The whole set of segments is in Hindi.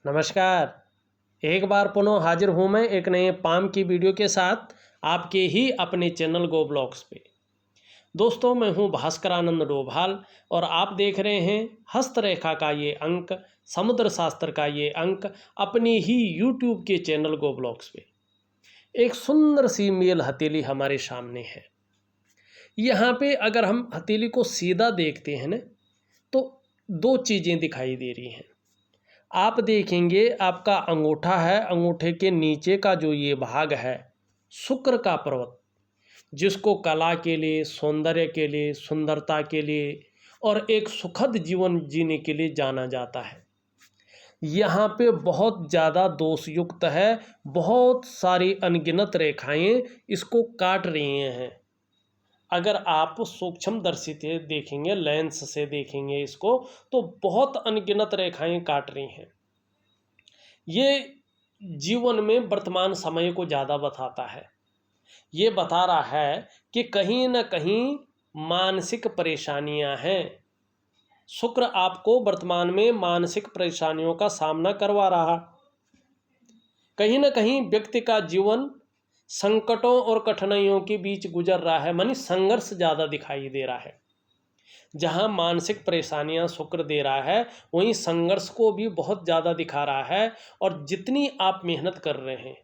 नमस्कार। एक बार पुनः हाजिर हूँ मैं एक नए पाम की वीडियो के साथ आपके ही अपने चैनल गो ब्लॉग्स पे। दोस्तों, मैं हूँ भास्कर आनंद डोभाल और आप देख रहे हैं हस्तरेखा का ये अंक, समुद्र शास्त्र का ये अंक अपनी ही यूट्यूब के चैनल गो ब्लॉग्स पे। एक सुंदर सी मेल हथेली हमारे सामने है। यहाँ पे अगर हम हथेली को सीधा देखते हैं ना, तो दो चीज़ें दिखाई दे रही हैं। आप देखेंगे आपका अंगूठा है, अंगूठे के नीचे का जो ये भाग है शुक्र का पर्वत, जिसको कला के लिए, सौंदर्य के लिए, सुंदरता के लिए और एक सुखद जीवन जीने के लिए जाना जाता है। यहाँ पे बहुत ज़्यादा दोषयुक्त है, बहुत सारी अनगिनत रेखाएं इसको काट रही हैं। अगर आप सूक्ष्म दर्शी से देखेंगे, लेंस से देखेंगे इसको, तो बहुत अनगिनत रेखाएं काट रही हैं। ये जीवन में वर्तमान समय को ज़्यादा बताता है। ये बता रहा है कि कहीं ना कहीं मानसिक परेशानियां हैं। शुक्र आपको वर्तमान में मानसिक परेशानियों का सामना करवा रहा। कहीं ना कहीं व्यक्ति का जीवन संकटों और कठिनाइयों के बीच गुजर रहा है, मानी संघर्ष ज़्यादा दिखाई दे रहा है। जहाँ मानसिक परेशानियां शुक्र दे रहा है, वहीं संघर्ष को भी बहुत ज़्यादा दिखा रहा है। और जितनी आप मेहनत कर रहे हैं,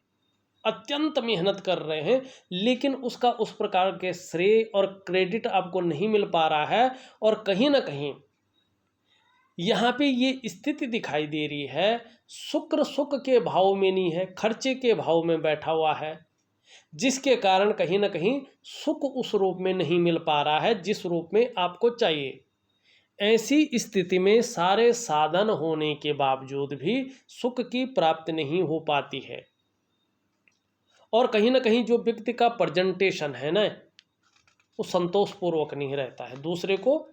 अत्यंत मेहनत कर रहे हैं, लेकिन उसका उस प्रकार के श्रेय और क्रेडिट आपको नहीं मिल पा रहा है। और कहीं ना कहीं यहाँ पे ये स्थिति दिखाई दे रही है, शुक्र सुख के भाव में नहीं है, खर्चे के भाव में बैठा हुआ है, जिसके कारण कहीं ना कहीं सुख उस रूप में नहीं मिल पा रहा है जिस रूप में आपको चाहिए। ऐसी स्थिति में सारे साधन होने के बावजूद भी सुख की प्राप्ति नहीं हो पाती है। और कहीं ना कहीं जो व्यक्ति का प्रेजेंटेशन है ना, वो संतोषपूर्वक नहीं रहता है। दूसरे को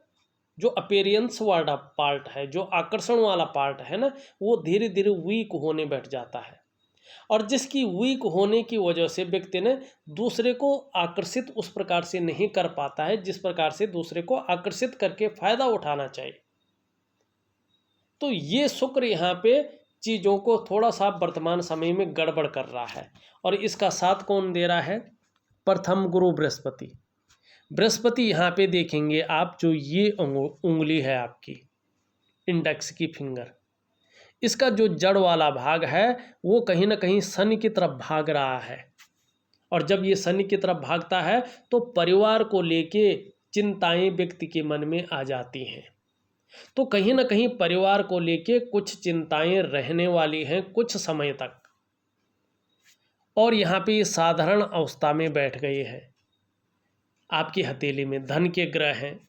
जो अपीयरेंस वाला पार्ट है, जो आकर्षण वाला पार्ट है ना, वो धीरे धीरे वीक होने बैठ जाता है। और जिसकी वीक होने की वजह से व्यक्ति ने दूसरे को आकर्षित उस प्रकार से नहीं कर पाता है जिस प्रकार से दूसरे को आकर्षित करके फायदा उठाना चाहिए। तो ये शुक्र यहाँ पे चीज़ों को थोड़ा सा वर्तमान समय में गड़बड़ कर रहा है। और इसका साथ कौन दे रहा है? प्रथम गुरु बृहस्पति। बृहस्पति यहाँ पे देखेंगे आप, जो ये उंगली है आपकी इंडेक्स की फिंगर, इसका जो जड़ वाला भाग है वो कहीं ना कहीं शनि की तरफ भाग रहा है। और जब ये शनि की तरफ भागता है तो परिवार को लेके चिंताएं व्यक्ति के मन में आ जाती हैं। तो कहीं ना कहीं परिवार को लेके कुछ चिंताएं रहने वाली हैं कुछ समय तक। और यहाँ पे ये साधारण अवस्था में बैठ गए हैं। आपकी हथेली में धन के ग्रह हैं।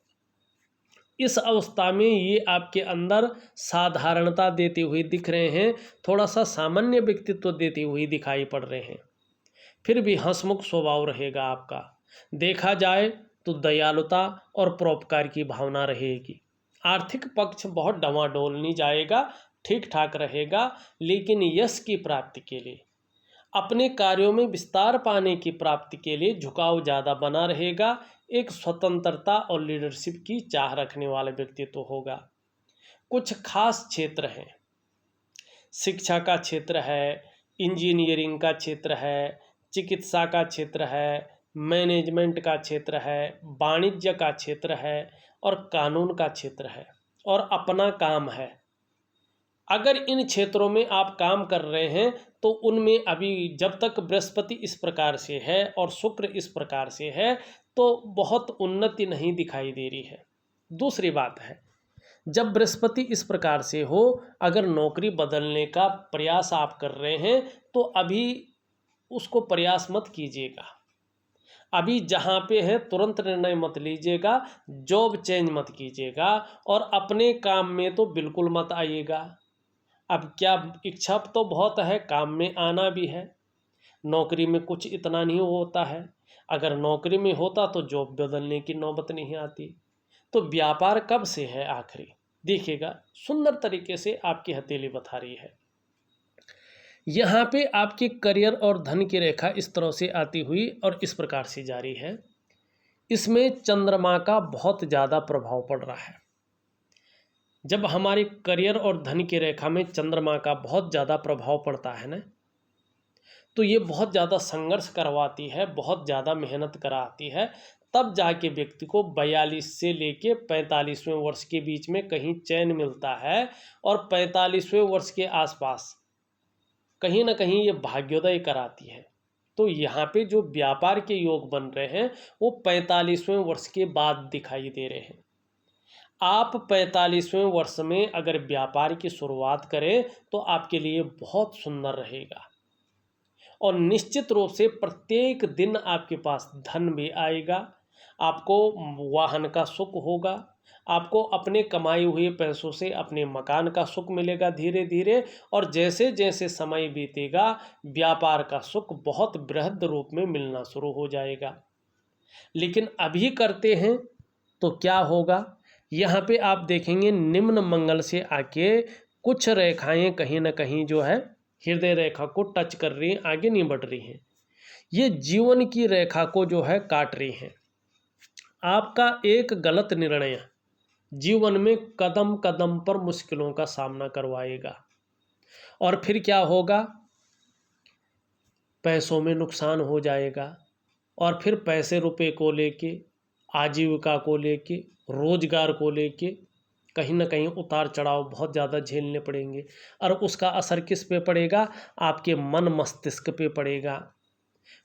इस अवस्था में ये आपके अंदर साधारणता देते हुए दिख रहे हैं, थोड़ा सा सामान्य व्यक्तित्व देते हुए दिखाई पड़ रहे हैं। फिर भी हंसमुख स्वभाव रहेगा आपका। देखा जाए तो दयालुता और परोपकार की भावना रहेगी। आर्थिक पक्ष बहुत डवाडोल नहीं जाएगा, ठीक ठाक रहेगा, लेकिन यश की प्राप्ति के लिए, अपने कार्यों में विस्तार पाने की प्राप्ति के लिए झुकाव ज़्यादा बना रहेगा। एक स्वतंत्रता और लीडरशिप की चाह रखने वाले व्यक्तित्व होगा। कुछ खास क्षेत्र हैं, शिक्षा का क्षेत्र है, इंजीनियरिंग का क्षेत्र है, चिकित्सा का क्षेत्र है, मैनेजमेंट का क्षेत्र है, वाणिज्य का क्षेत्र है और कानून का क्षेत्र है और अपना काम है। अगर इन क्षेत्रों में आप काम कर रहे हैं तो उनमें अभी जब तक बृहस्पति इस प्रकार से है और शुक्र इस प्रकार से है तो बहुत उन्नति नहीं दिखाई दे रही है। दूसरी बात है, जब बृहस्पति इस प्रकार से हो, अगर नौकरी बदलने का प्रयास आप कर रहे हैं तो अभी उसको प्रयास मत कीजिएगा। अभी जहाँ पे है तुरंत निर्णय मत लीजिएगा, जॉब चेंज मत कीजिएगा और अपने काम में तो बिल्कुल मत आइएगा। अब क्या, इच्छा तो बहुत है, काम में आना भी है। नौकरी में कुछ इतना नहीं होता है। अगर नौकरी में होता तो जॉब बदलने की नौबत नहीं आती। तो व्यापार कब से है आखिरी, देखिएगा सुंदर तरीके से आपकी हथेली बता रही है। यहाँ पे आपके करियर और धन की रेखा इस तरह से आती हुई और इस प्रकार से जारी है। इसमें चंद्रमा का बहुत ज़्यादा प्रभाव पड़ रहा है। जब हमारे करियर और धन की रेखा में चंद्रमा का बहुत ज़्यादा प्रभाव पड़ता है ना, तो ये बहुत ज़्यादा संघर्ष करवाती है, बहुत ज़्यादा मेहनत कराती है। तब जाके व्यक्ति को 42 से लेके 45वें वर्ष के बीच में कहीं चैन मिलता है, और 45वें वर्ष के आसपास कहीं ना कहीं ये भाग्योदय कराती है। तो यहाँ पे जो व्यापार के योग बन रहे हैं वो 45वें वर्ष के बाद दिखाई दे रहे हैं। आप 45वें वर्ष में अगर व्यापार की शुरुआत करें तो आपके लिए बहुत सुंदर रहेगा, और निश्चित रूप से प्रत्येक दिन आपके पास धन भी आएगा, आपको वाहन का सुख होगा, आपको अपने कमाए हुए पैसों से अपने मकान का सुख मिलेगा धीरे धीरे, और जैसे जैसे समय बीतेगा व्यापार का सुख बहुत बृहद रूप में मिलना शुरू हो जाएगा। लेकिन अभी करते हैं तो क्या होगा, यहाँ पे आप देखेंगे निम्न मंगल से आके कुछ रेखाएं कहीं ना कहीं जो है हृदय रेखा को टच कर रही हैं, आगे नहीं बढ़ रही हैं। ये जीवन की रेखा को जो है काट रही हैं। आपका एक गलत निर्णय जीवन में कदम कदम पर मुश्किलों का सामना करवाएगा, और फिर क्या होगा, पैसों में नुकसान हो जाएगा, और फिर पैसे रुपए को लेके, आजीविका को लेके, रोजगार को लेके कहीं ना कहीं उतार चढ़ाव बहुत ज़्यादा झेलने पड़ेंगे। और उसका असर किस पे पड़ेगा, आपके मन मस्तिष्क पे पड़ेगा।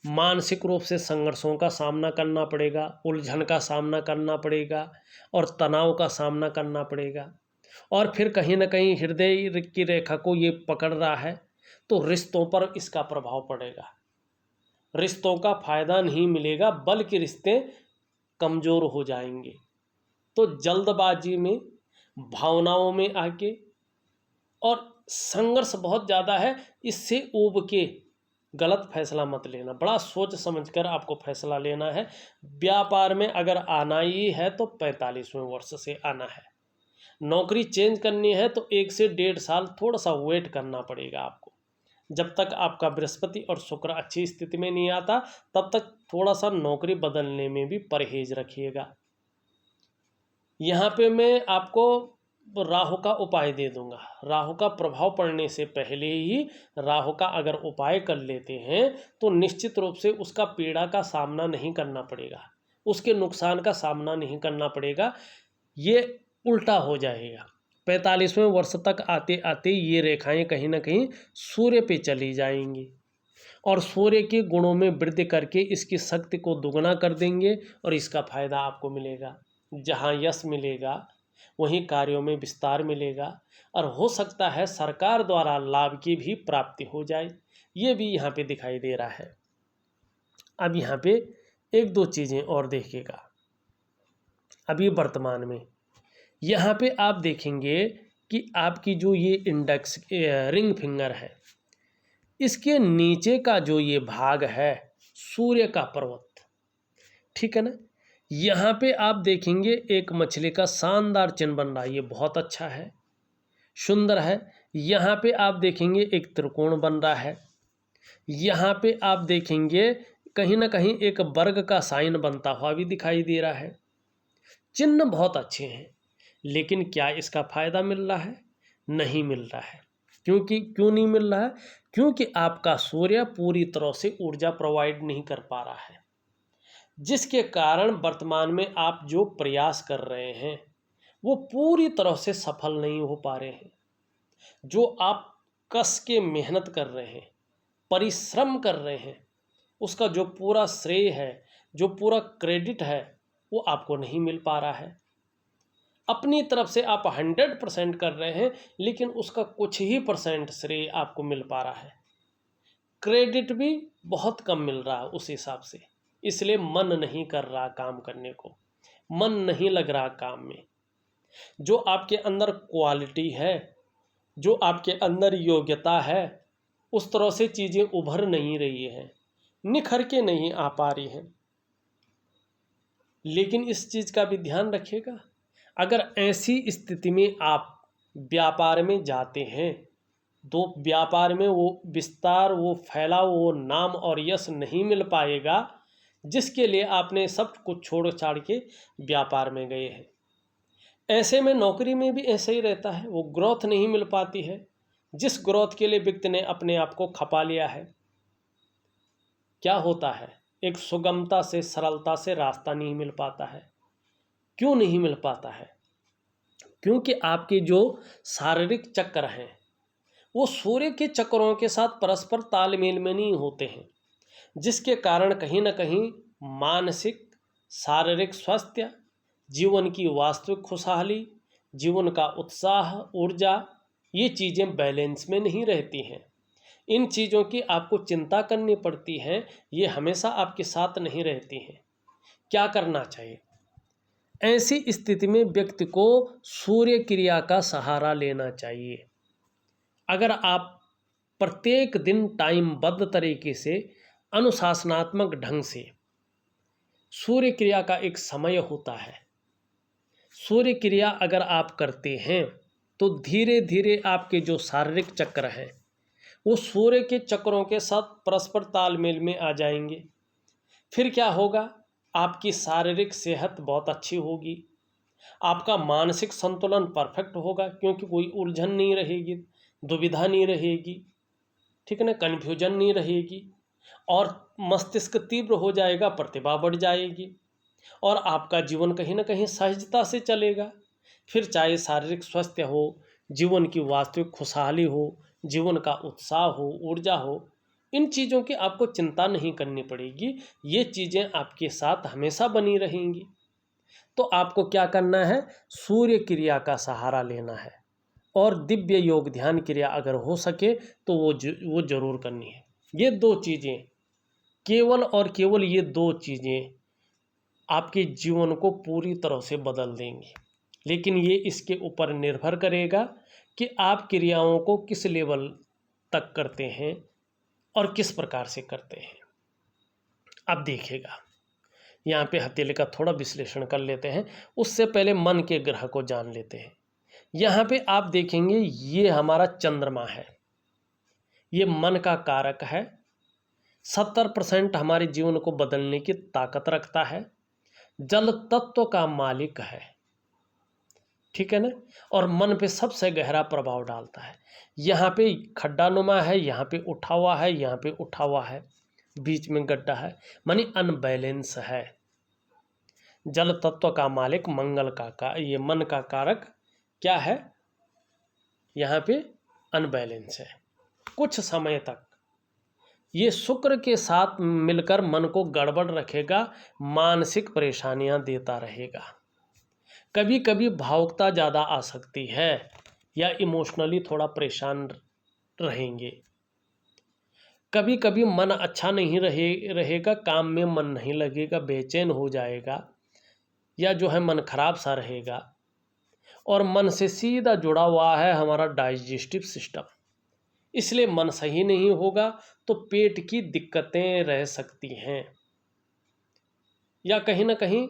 मानसिक रूप से संघर्षों का सामना करना पड़ेगा, उलझन का सामना करना पड़ेगा, और तनाव का सामना करना पड़ेगा। और फिर कहीं ना कहीं हृदय की रेखा को ये पकड़ रहा है, तो रिश्तों पर इसका प्रभाव पड़ेगा। रिश्तों का फायदा नहीं मिलेगा, बल्कि रिश्ते कमज़ोर हो जाएंगे। तो जल्दबाजी में, भावनाओं में आके, और संघर्ष बहुत ज़्यादा है, इससे ऊब के गलत फैसला मत लेना, बड़ा सोच समझकर आपको फैसला लेना है। व्यापार में अगर आना ही है तो 45वें वर्ष से आना है। नौकरी चेंज करनी है तो 1 से 1.5 साल थोड़ा सा वेट करना पड़ेगा आपको। जब तक आपका बृहस्पति और शुक्र अच्छी स्थिति में नहीं आता तब तक थोड़ा सा नौकरी बदलने में भी परहेज रखिएगा। यहाँ पे मैं आपको राहु का उपाय दे दूंगा। राहु का प्रभाव पड़ने से पहले ही राहु का अगर उपाय कर लेते हैं तो निश्चित रूप से उसका पीड़ा का सामना नहीं करना पड़ेगा, उसके नुकसान का सामना नहीं करना पड़ेगा। ये उल्टा हो जाएगा। 45वें वर्ष तक आते आते ये रेखाएं कहीं ना कहीं सूर्य पे चली जाएंगी, और सूर्य के गुणों में वृद्धि करके इसकी शक्ति को दुगना कर देंगे, और इसका फायदा आपको मिलेगा। जहां यश मिलेगा वहीं कार्यों में विस्तार मिलेगा, और हो सकता है सरकार द्वारा लाभ की भी प्राप्ति हो जाए, ये भी यहाँ पे दिखाई दे रहा है। अब यहाँ पे एक दो चीज़ें और देखिएगा। अभी वर्तमान में यहाँ पे आप देखेंगे कि आपकी जो ये इंडेक्स रिंग फिंगर है, इसके नीचे का जो ये भाग है सूर्य का पर्वत, ठीक है ना, यहाँ पे आप देखेंगे एक मछली का शानदार चिन्ह बन रहा है। ये बहुत अच्छा है, सुंदर है। यहाँ पे आप देखेंगे एक त्रिकोण बन रहा है। यहाँ पे आप देखेंगे कहीं ना कहीं एक वर्ग का साइन बनता हुआ भी दिखाई दे रहा है। चिन्ह बहुत अच्छे हैं, लेकिन क्या इसका फायदा मिल रहा है? नहीं मिल रहा है। क्यों नहीं मिल रहा है? क्योंकि आपका सूर्य पूरी तरह से ऊर्जा प्रोवाइड नहीं कर पा रहा है, जिसके कारण वर्तमान में आप जो प्रयास कर रहे हैं वो पूरी तरह से सफल नहीं हो पा रहे हैं। जो आप कस के मेहनत कर रहे हैं, परिश्रम कर रहे हैं, उसका जो पूरा श्रेय है, जो पूरा क्रेडिट है, वो आपको नहीं मिल पा रहा है। अपनी तरफ से आप 100% कर रहे हैं, लेकिन उसका कुछ ही % श्रेय आपको मिल पा रहा है। क्रेडिट भी बहुत कम मिल रहा है उस हिसाब से, इसलिए मन नहीं कर रहा काम करने को, मन नहीं लग रहा काम में। जो आपके अंदर क्वालिटी है, जो आपके अंदर योग्यता है, उस तरह से चीज़ें उभर नहीं रही हैं, निखर के नहीं आ पा रही हैं। लेकिन इस चीज़ का भी ध्यान रखिएगा, अगर ऐसी स्थिति में आप व्यापार में जाते हैं तो व्यापार में वो विस्तार, वो फैलाव, वो नाम और यश नहीं मिल पाएगा जिसके लिए आपने सब कुछ छोड़ छाड़ के व्यापार में गए हैं। ऐसे में नौकरी में भी ऐसे ही रहता है, वो ग्रोथ नहीं मिल पाती है जिस ग्रोथ के लिए व्यक्ति ने अपने आप को खपा लिया है। क्या होता है, एक सुगमता से, सरलता से रास्ता नहीं मिल पाता है। क्यों नहीं मिल पाता है? क्योंकि आपके जो शारीरिक चक्र हैं वो सूर्य के चक्रों के साथ परस्पर तालमेल में नहीं होते हैं, जिसके कारण कहीं ना कहीं मानसिक, शारीरिक स्वास्थ्य, जीवन की वास्तविक खुशहाली, जीवन का उत्साह, ऊर्जा, ये चीज़ें बैलेंस में नहीं रहती हैं। इन चीज़ों की आपको चिंता करनी पड़ती है, ये हमेशा आपके साथ नहीं रहती हैं। क्या करना चाहिए? ऐसी स्थिति में व्यक्ति को सूर्य क्रिया का सहारा लेना चाहिए। अगर आप प्रत्येक दिन टाइमबद्ध तरीके से, अनुशासनात्मक ढंग से, सूर्य क्रिया का एक समय होता है, सूर्य क्रिया अगर आप करते हैं तो धीरे धीरे आपके जो शारीरिक चक्र हैं वो सूर्य के चक्रों के साथ परस्पर तालमेल में आ जाएंगे। फिर क्या होगा, आपकी शारीरिक सेहत बहुत अच्छी होगी, आपका मानसिक संतुलन परफेक्ट होगा, क्योंकि कोई उलझन नहीं रहेगी, दुविधा नहीं रहेगी, ठीक है ना, कन्फ्यूजन नहीं रहेगी, और मस्तिष्क तीव्र हो जाएगा, प्रतिभा बढ़ जाएगी, और आपका जीवन कहीं ना कहीं सहजता से चलेगा। फिर चाहे शारीरिक स्वास्थ्य हो, जीवन की वास्तविक खुशहाली हो, जीवन का उत्साह हो, ऊर्जा हो, इन चीज़ों की आपको चिंता नहीं करनी पड़ेगी। ये चीज़ें आपके साथ हमेशा बनी रहेंगी। तो आपको क्या करना है, सूर्य क्रिया का सहारा लेना है, और दिव्य योग ध्यान क्रिया अगर हो सके तो वो जरूर करनी है। ये दो चीज़ें, केवल और केवल ये दो चीज़ें आपके जीवन को पूरी तरह से बदल देंगी। लेकिन ये इसके ऊपर निर्भर करेगा कि आप क्रियाओं को किस लेवल तक करते हैं और किस प्रकार से करते हैं। अब देखिएगा, यहाँ पे हथेली का थोड़ा विश्लेषण कर लेते हैं, उससे पहले मन के ग्रह को जान लेते हैं। यहाँ पे आप देखेंगे ये हमारा चंद्रमा है, ये मन का कारक है, 70% हमारे जीवन को बदलने की ताकत रखता है, जल तत्व का मालिक है, ठीक है ना, और मन पे सबसे गहरा प्रभाव डालता है। यहाँ पे खड्डानुमा है, यहाँ पे उठा हुआ है, यहाँ पे उठा हुआ है, बीच में गड्ढा है, मानी अनबैलेंस है। जल तत्व का मालिक मंगल का ये मन का कारक क्या है, यहाँ पे अनबैलेंस है। कुछ समय तक ये शुक्र के साथ मिलकर मन को गड़बड़ रखेगा, मानसिक परेशानियां देता रहेगा, कभी कभी भावुकता ज़्यादा आ सकती है, या इमोशनली थोड़ा परेशान रहेंगे, कभी कभी मन अच्छा नहीं रहेगा, काम में मन नहीं लगेगा, बेचैन हो जाएगा, या जो है मन खराब सा रहेगा। और मन से सीधा जुड़ा हुआ है हमारा डाइजेस्टिव सिस्टम, इसलिए मन सही नहीं होगा तो पेट की दिक्कतें रह सकती हैं, या कहीं ना कहीं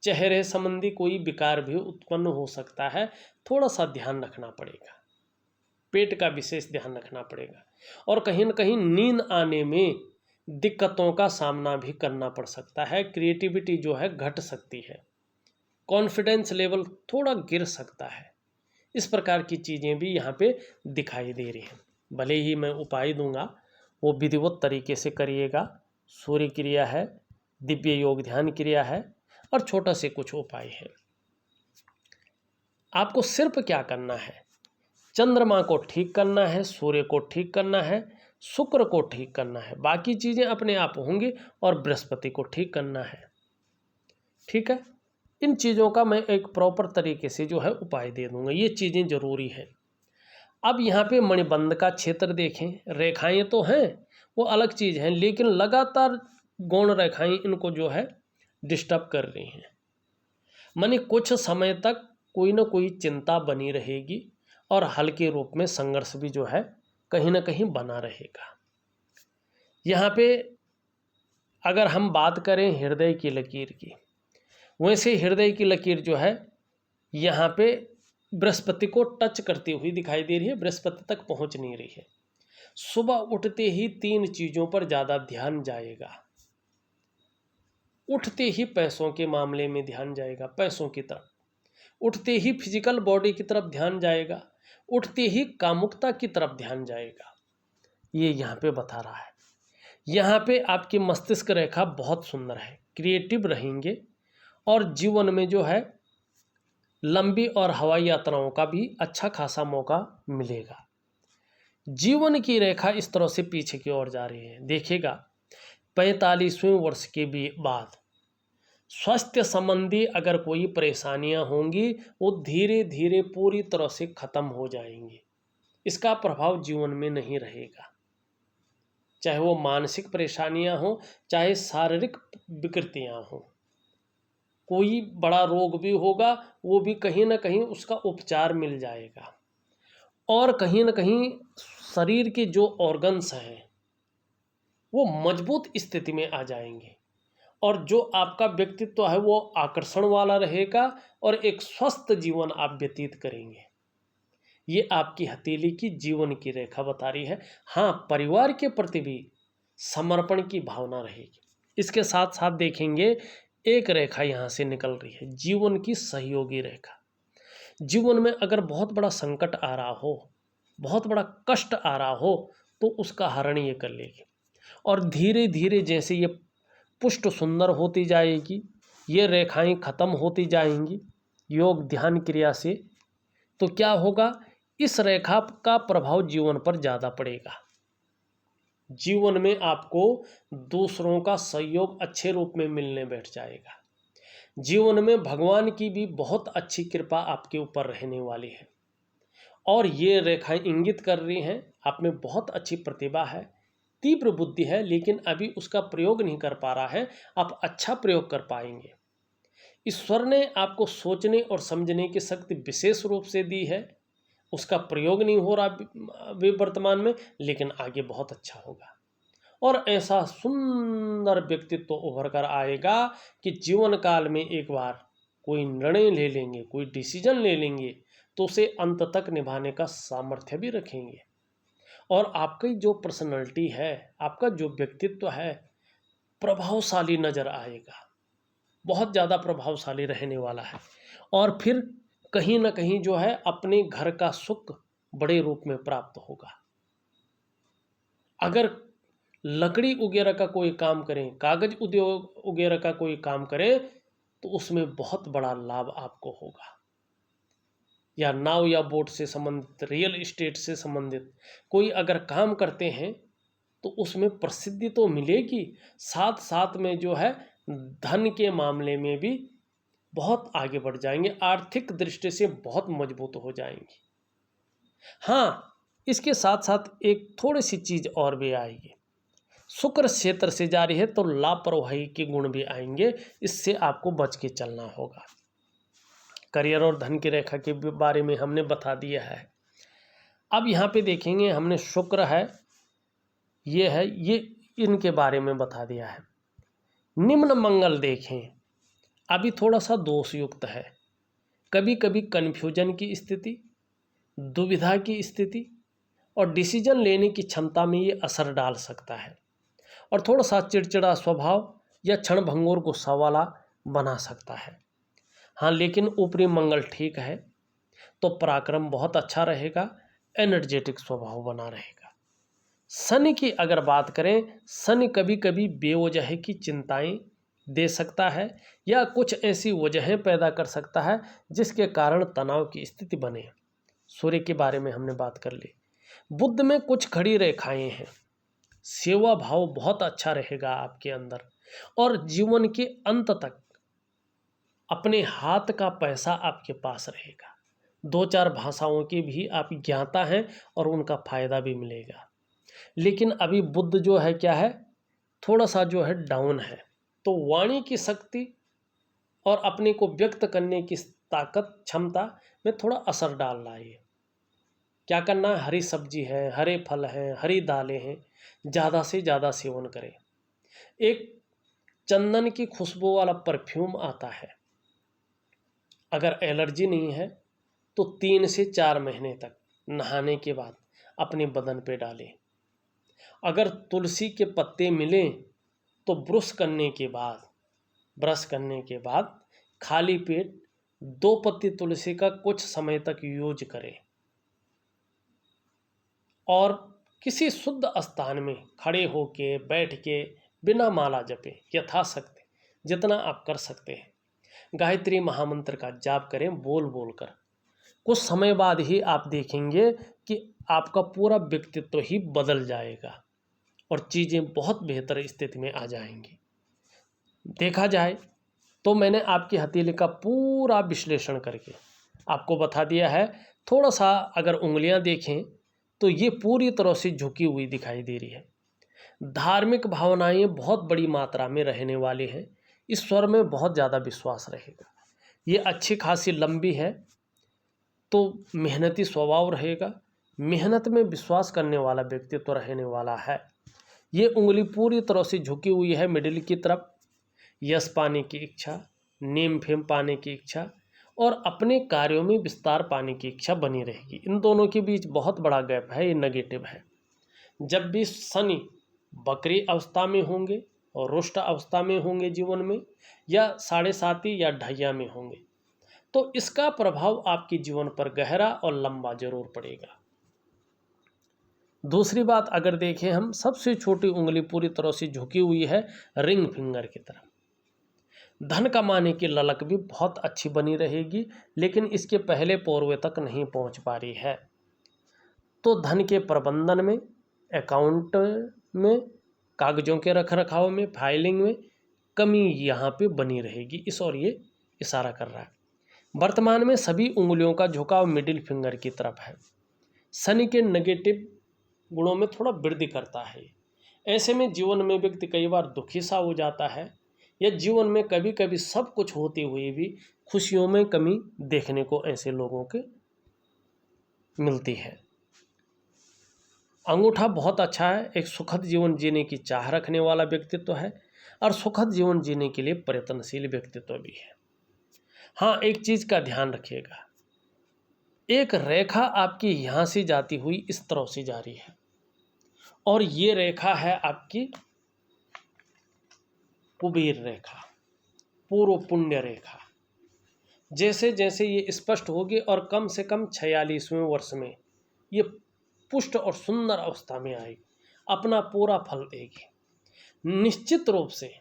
चेहरे संबंधी कोई विकार भी उत्पन्न हो सकता है। थोड़ा सा ध्यान रखना पड़ेगा, पेट का विशेष ध्यान रखना पड़ेगा, और कहीं ना कहीं नींद आने में दिक्कतों का सामना भी करना पड़ सकता है, क्रिएटिविटी जो है घट सकती है, कॉन्फिडेंस लेवल थोड़ा गिर सकता है। इस प्रकार की चीज़ें भी यहाँ पे दिखाई दे रही हैं। भले ही मैं उपाय दूंगा, वो विधिवत तरीके से करिएगा। सूर्य क्रिया है, दिव्य योग ध्यान क्रिया है, और छोटा से कुछ उपाय है। आपको सिर्फ क्या करना है, चंद्रमा को ठीक करना है, सूर्य को ठीक करना है, शुक्र को ठीक करना है, बाकी चीज़ें अपने आप होंगी, और बृहस्पति को ठीक करना है, ठीक है। इन चीज़ों का मैं एक प्रॉपर तरीके से जो है उपाय दे दूंगा, ये चीज़ें ज़रूरी हैं। अब यहाँ पे मणिबंध का क्षेत्र देखें, रेखाएं तो हैं, वो अलग चीज़ हैं, लेकिन लगातार गौण रेखाएं इनको जो है डिस्टर्ब कर रही हैं, माने कुछ समय तक कोई ना कोई चिंता बनी रहेगी, और हल्के रूप में संघर्ष भी जो है कहीं ना कहीं बना रहेगा। यहाँ पे अगर हम बात करें हृदय की लकीर की, वैसे हृदय की लकीर जो है यहाँ पे बृहस्पति को टच करती हुई दिखाई दे रही है, बृहस्पति तक पहुँच नहीं रही है। सुबह उठते ही 3 चीज़ों पर ज़्यादा ध्यान जाएगा, उठते ही पैसों के मामले में ध्यान जाएगा, पैसों की तरफ, उठते ही फिजिकल बॉडी की तरफ ध्यान जाएगा, उठते ही कामुकता की तरफ ध्यान जाएगा। ये यहाँ पे बता रहा है। यहाँ पे आपकी मस्तिष्क रेखा बहुत सुंदर है, क्रिएटिव रहेंगे और जीवन में जो है लंबी और हवाई यात्राओं का भी अच्छा खासा मौका मिलेगा। जीवन की रेखा इस तरह से पीछे की ओर जा रही है। देखिएगा 45वें वर्ष के भी बाद स्वास्थ्य संबंधी अगर कोई परेशानियां होंगी वो धीरे धीरे पूरी तरह से खत्म हो जाएंगी। इसका प्रभाव जीवन में नहीं रहेगा, चाहे वो मानसिक परेशानियां हों चाहे शारीरिक विकृतियां हों। कोई बड़ा रोग भी होगा वो भी कहीं ना कहीं उसका उपचार मिल जाएगा और कहीं ना कहीं शरीर के जो ऑर्गन्स हैं वो मजबूत स्थिति में आ जाएंगे और जो आपका व्यक्तित्व है वो आकर्षण वाला रहेगा और एक स्वस्थ जीवन आप व्यतीत करेंगे। ये आपकी हथेली की जीवन की रेखा बता रही है। हाँ, परिवार के प्रति भी समर्पण की भावना रहेगी। इसके साथ साथ देखेंगे एक रेखा यहाँ से निकल रही है, जीवन की सहयोगी रेखा। जीवन में अगर बहुत बड़ा संकट आ रहा हो, बहुत बड़ा कष्ट आ रहा हो तो उसका हरण ये कर लेगी और धीरे धीरे जैसे ये पुष्ट सुंदर होती जाएगी, ये रेखाएं खत्म होती जाएंगी योग ध्यान क्रिया से, तो क्या होगा, इस रेखा का प्रभाव जीवन पर ज़्यादा पड़ेगा। जीवन में आपको दूसरों का सहयोग अच्छे रूप में मिलने बैठ जाएगा। जीवन में भगवान की भी बहुत अच्छी कृपा आपके ऊपर रहने वाली है और ये रेखाएं इंगित कर रही हैं आप में बहुत अच्छी प्रतिभा है, तीव्र बुद्धि है, लेकिन अभी उसका प्रयोग नहीं कर पा रहा है। आप अच्छा प्रयोग कर पाएंगे। ईश्वर ने आपको सोचने और समझने की शक्ति विशेष रूप से दी है, उसका प्रयोग नहीं हो रहा अभी वर्तमान में, लेकिन आगे बहुत अच्छा होगा और ऐसा सुंदर व्यक्तित्व उभर कर आएगा कि जीवन काल में एक बार कोई निर्णय ले लेंगे, कोई डिसीजन ले लेंगे तो उसे अंत तक निभाने का सामर्थ्य भी रखेंगे और आपकी जो पर्सनैलिटी है, आपका जो व्यक्तित्व है प्रभावशाली नजर आएगा, बहुत ज़्यादा प्रभावशाली रहने वाला है। और फिर कहीं ना कहीं जो है अपने घर का सुख बड़े रूप में प्राप्त होगा। अगर लकड़ी वगैरह का कोई काम करें, कागज उद्योग वगैरह का कोई काम करें तो उसमें बहुत बड़ा लाभ आपको होगा। या नाव या बोट से संबंधित, रियल एस्टेट से संबंधित कोई अगर काम करते हैं तो उसमें प्रसिद्धि तो मिलेगी, साथ साथ में जो है धन के मामले में भी बहुत आगे बढ़ जाएंगे, आर्थिक दृष्टि से बहुत मजबूत हो जाएंगे। हाँ, इसके साथ साथ एक थोड़ी सी चीज़ और भी आएगी, शुक्र क्षेत्र से जा रही है तो लापरवाही के गुण भी आएंगे, इससे आपको बच के चलना होगा। करियर और धन की रेखा के बारे में हमने बता दिया है। अब यहाँ पे देखेंगे हमने शुक्र है, ये है, ये इनके बारे में बता दिया है। निम्न मंगल देखें, अभी थोड़ा सा दोष युक्त है, कभी कभी कन्फ्यूजन की स्थिति, दुविधा की स्थिति और डिसीजन लेने की क्षमता में ये असर डाल सकता है और थोड़ा सा चिड़चिड़ा स्वभाव या क्षणभंगुर गुस्सा वाला बना सकता है। हाँ, लेकिन ऊपरी मंगल ठीक है तो पराक्रम बहुत अच्छा रहेगा, एनर्जेटिक स्वभाव बना रहेगा। शनि की अगर बात करें, शनि कभी कभी बेवजह की चिंताएं दे सकता है या कुछ ऐसी वजहें पैदा कर सकता है जिसके कारण तनाव की स्थिति बने। सूर्य के बारे में हमने बात कर ली। बुध में कुछ खड़ी रेखाएं हैं, सेवा भाव बहुत अच्छा रहेगा आपके अंदर और जीवन के अंत तक अपने हाथ का पैसा आपके पास रहेगा। 2-4 भाषाओं की भी आप ज्ञाता हैं और उनका फायदा भी मिलेगा। लेकिन अभी बुध जो है क्या है, थोड़ा सा जो है डाउन है, तो वाणी की शक्ति और अपने को व्यक्त करने की ताकत क्षमता में थोड़ा असर डाल रहा है। क्या करना है, हरी सब्जी है, हरे फल हैं, हरी दालें हैं, ज़्यादा से ज़्यादा सेवन करें। एक चंदन की खुशबू वाला परफ्यूम आता है, अगर एलर्जी नहीं है तो 3 से 4 महीने तक नहाने के बाद अपने बदन पे डालें। अगर तुलसी के पत्ते मिलें तो ब्रश करने के बाद खाली पेट 2 पत्ती तुलसी का कुछ समय तक यूज करें और किसी शुद्ध स्थान में खड़े होके बैठ के बिना माला जपे यथाशक्ति जितना आप कर सकते हैं गायत्री महामंत्र का जाप करें बोल बोल कर। कुछ समय बाद ही आप देखेंगे कि आपका पूरा व्यक्तित्व ही बदल जाएगा और चीज़ें बहुत बेहतर स्थिति में आ जाएंगी। देखा जाए तो मैंने आपकी हथेली का पूरा विश्लेषण करके आपको बता दिया है। थोड़ा सा अगर उंगलियां देखें तो ये पूरी तरह से झुकी हुई दिखाई दे रही है। धार्मिक भावनाएं बहुत बड़ी मात्रा में रहने वाली हैं। ईश्वर में बहुत ज़्यादा विश्वास रहेगा। ये अच्छी खासी लंबी है तो मेहनती स्वभाव रहेगा। मेहनत में विश्वास करने वाला व्यक्ति तो रहने वाला है। ये उंगली पूरी तरह से झुकी हुई है मिडिल की तरफ। यश पाने की इच्छा, नेम फेम पाने की इच्छा और अपने कार्यों में विस्तार पाने की इच्छा बनी रहेगी। इन दोनों के बीच बहुत बड़ा गैप है, ये नेगेटिव है। जब भी शनि बकरी अवस्था में होंगे और रुष्ट अवस्था में होंगे जीवन में, या 7.5 या ढैया में होंगे, तो इसका प्रभाव आपके जीवन पर गहरा और लंबा जरूर पड़ेगा। दूसरी बात अगर देखें हम, सबसे छोटी उंगली पूरी तरह से झुकी हुई है रिंग फिंगर की तरफ। धन कमाने की ललक भी बहुत अच्छी बनी रहेगी, लेकिन इसके पहले पोरवे तक नहीं पहुंच पा रही है। तो धन के प्रबंधन में, अकाउंट में, कागजों के रख रखाव में, फाइलिंग में कमी यहाँ पे बनी रहेगी। इस और ये इशारा कर रहा है। वर्तमान में सभी उंगलियों का झुकाव मिडिल फिंगर की तरफ है। शनि के नेगेटिव गुणों में थोड़ा वृद्धि करता है। ऐसे में जीवन में व्यक्ति कई बार दुखी सा हो जाता है, या जीवन में कभी कभी सब कुछ होते हुए भी खुशियों में कमी देखने को ऐसे लोगों के मिलती है। अंगूठा बहुत अच्छा है, एक सुखद जीवन जीने की चाह रखने वाला व्यक्तित्व है और सुखद जीवन जीने के लिए प्रयत्नशील व्यक्तित्व भी है। हाँ, एक चीज का ध्यान रखिएगा, एक रेखा आपकी यहां से जाती हुई इस तरह से जा रही है और ये रेखा है आपकी कुबेर रेखा, पूर्व पुण्य रेखा। जैसे जैसे ये स्पष्ट होगी और कम से कम 46वें वर्ष में ये पुष्ट और सुंदर अवस्था में आएगी, अपना पूरा फल देगी। निश्चित रूप से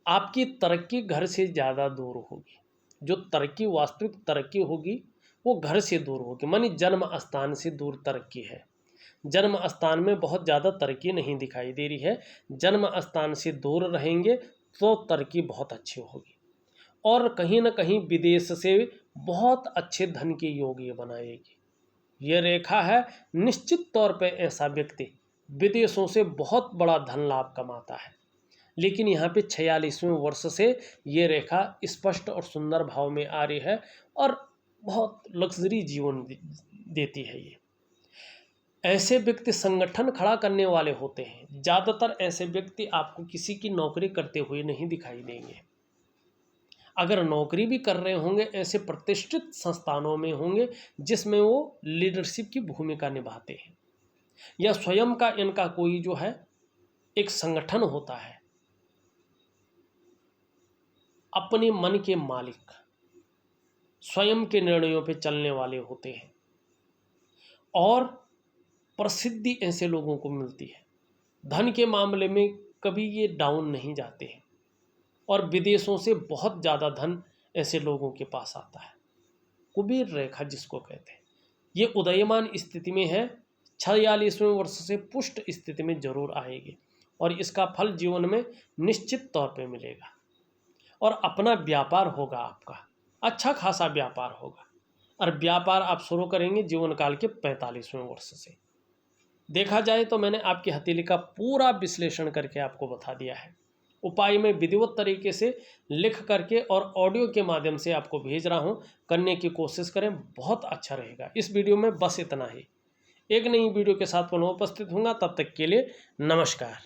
आपकी तरक्की घर से ज़्यादा दूर होगी। जो तरक्की, वास्तविक तरक्की होगी वो घर से दूर होगी, मानी जन्म स्थान से दूर तरक्की है। जन्म स्थान में बहुत ज़्यादा तरक्की नहीं दिखाई दे रही है। जन्म स्थान से दूर रहेंगे तो तरक्की बहुत अच्छी होगी और कहीं ना कहीं विदेश से बहुत अच्छे धन के योग ये बनाएगी। ये रेखा है, निश्चित तौर पे ऐसा व्यक्ति विदेशों से बहुत बड़ा धन लाभ कमाता है। लेकिन यहाँ पे 46वें वर्ष से ये रेखा स्पष्ट और सुंदर भाव में आ रही है और बहुत लग्जरी जीवन देती है। ये ऐसे व्यक्ति संगठन खड़ा करने वाले होते हैं। ज़्यादातर ऐसे व्यक्ति आपको किसी की नौकरी करते हुए नहीं दिखाई देंगे। अगर नौकरी भी कर रहे होंगे ऐसे प्रतिष्ठित संस्थानों में होंगे जिसमें वो लीडरशिप की भूमिका निभाते हैं, या स्वयं का इनका कोई जो है एक संगठन होता है। अपने मन के मालिक, स्वयं के निर्णयों पे चलने वाले होते हैं और प्रसिद्धि ऐसे लोगों को मिलती है। धन के मामले में कभी ये डाउन नहीं जाते हैं और विदेशों से बहुत ज़्यादा धन ऐसे लोगों के पास आता है। कुबेर रेखा जिसको कहते हैं, ये उदयमान स्थिति में है। 46वें वर्ष से पुष्ट स्थिति में जरूर आएगी और इसका फल जीवन में निश्चित तौर पे मिलेगा और अपना व्यापार होगा, आपका अच्छा खासा व्यापार होगा और व्यापार आप शुरू करेंगे जीवन काल के 45वें वर्ष से। देखा जाए तो मैंने आपकी हथेली का पूरा विश्लेषण करके आपको बता दिया है। उपाय में विधिवत तरीके से लिख करके और ऑडियो के माध्यम से आपको भेज रहा हूं, करने की कोशिश करें, बहुत अच्छा रहेगा। इस वीडियो में बस इतना ही। एक नई वीडियो के साथ पुनः उपस्थित होऊंगा, तब तक के लिए नमस्कार।